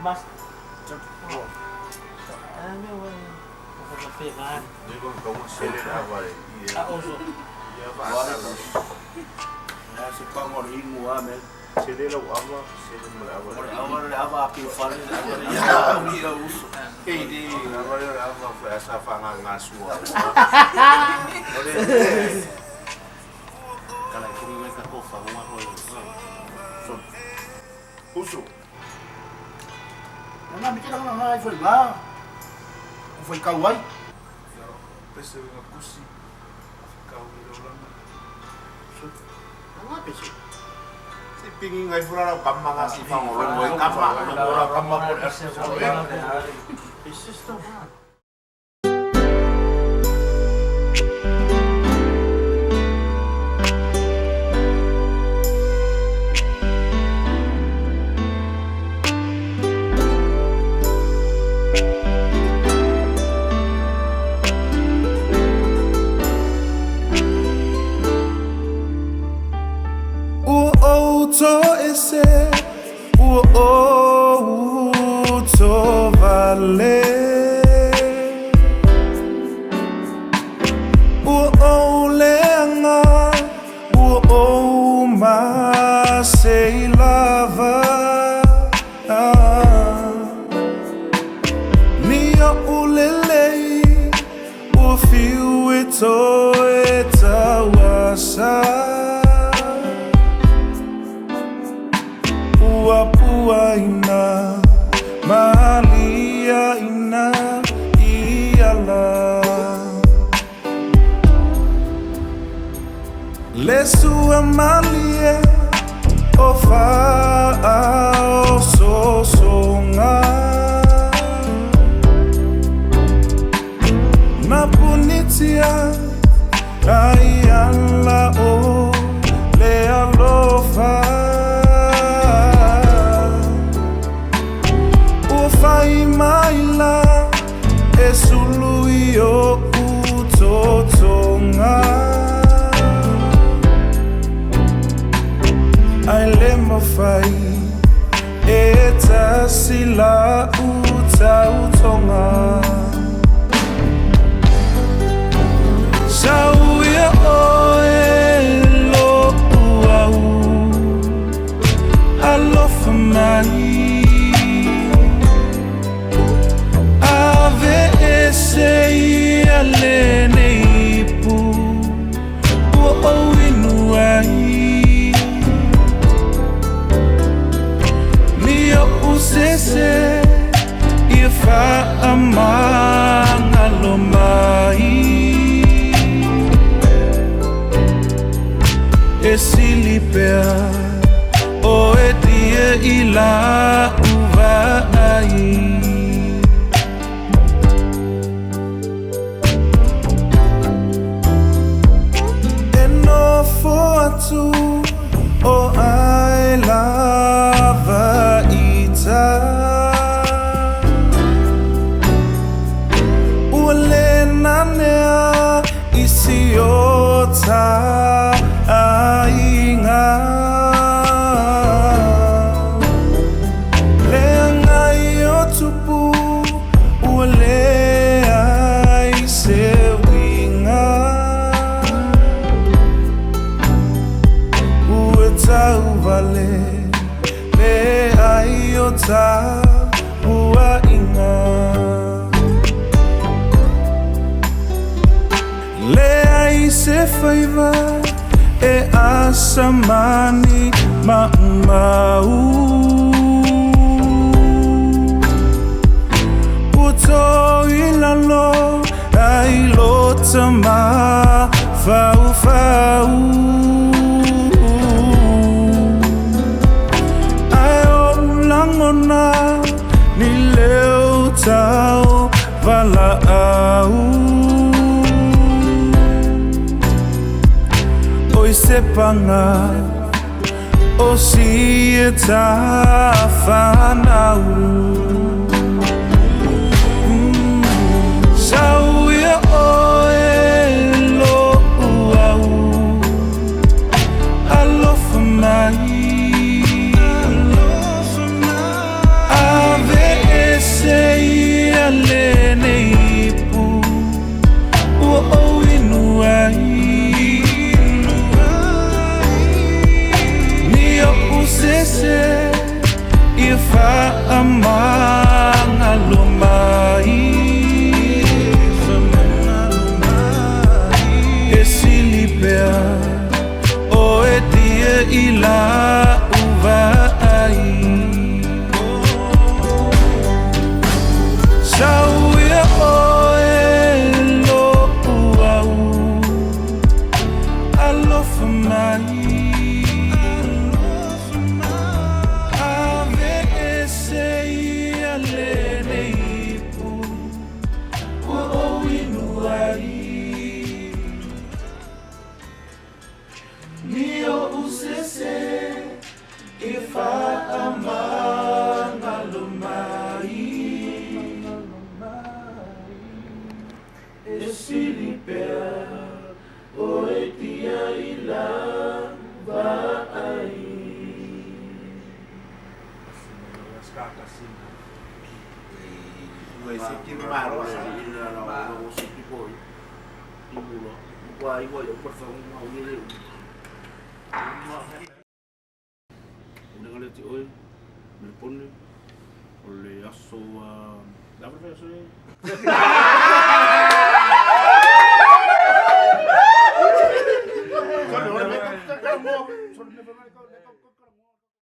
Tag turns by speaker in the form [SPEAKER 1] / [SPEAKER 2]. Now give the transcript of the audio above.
[SPEAKER 1] mas Vou pegar.
[SPEAKER 2] Digo que vamos acelerar agora.
[SPEAKER 3] Se pangor hingu amen.
[SPEAKER 2] Acelera o ama,
[SPEAKER 3] Agora ava aqui fora. Agora ia uso.
[SPEAKER 2] Quem agora ava essa fanga na sua.
[SPEAKER 3] Kalau kuri weka kofa uma coisa. Uso. Não me tira não, foi lá. Foi kawaii.
[SPEAKER 2] Pensei na cusi.
[SPEAKER 3] Não pensei.
[SPEAKER 2] Si pingin ngay fura kam mga si Pangulong mo kama mo
[SPEAKER 1] It's just so hard.
[SPEAKER 4] Tovale lenga ma sei lava Mia ulele fiu eto etawasa Pua ina Malia ina iala Lesu amalie ofa o sosonga Mapunitia ayala o le alofa Fai maila e sulu yo kutotonga Ai lema fai e tasila utonga Sauia o e lo uau Alofa mai Sei alene ipu o inuai Mio usese ifa amanga lomai Esilipea o etie ila uvai Oh, I love ita Ule nanea isiota ainga Leanga iotupu ule aisewinga Tovale le aiota ua inga Le ai se faiva e asamani mau Uto ilalo ai lotama fau fau Ngona ni leo tau vala au Oi sepanga o si eta fanau Sauia o e lo uau Alofa mai Ave whaamanga lumai e silipea o e tia i la uvai sauia o e lo uau alofa mai
[SPEAKER 2] Người sẽ kiếm mà đó
[SPEAKER 3] là music poi qua igual per fare un audio dengan itu telepon oleh aso dapat saya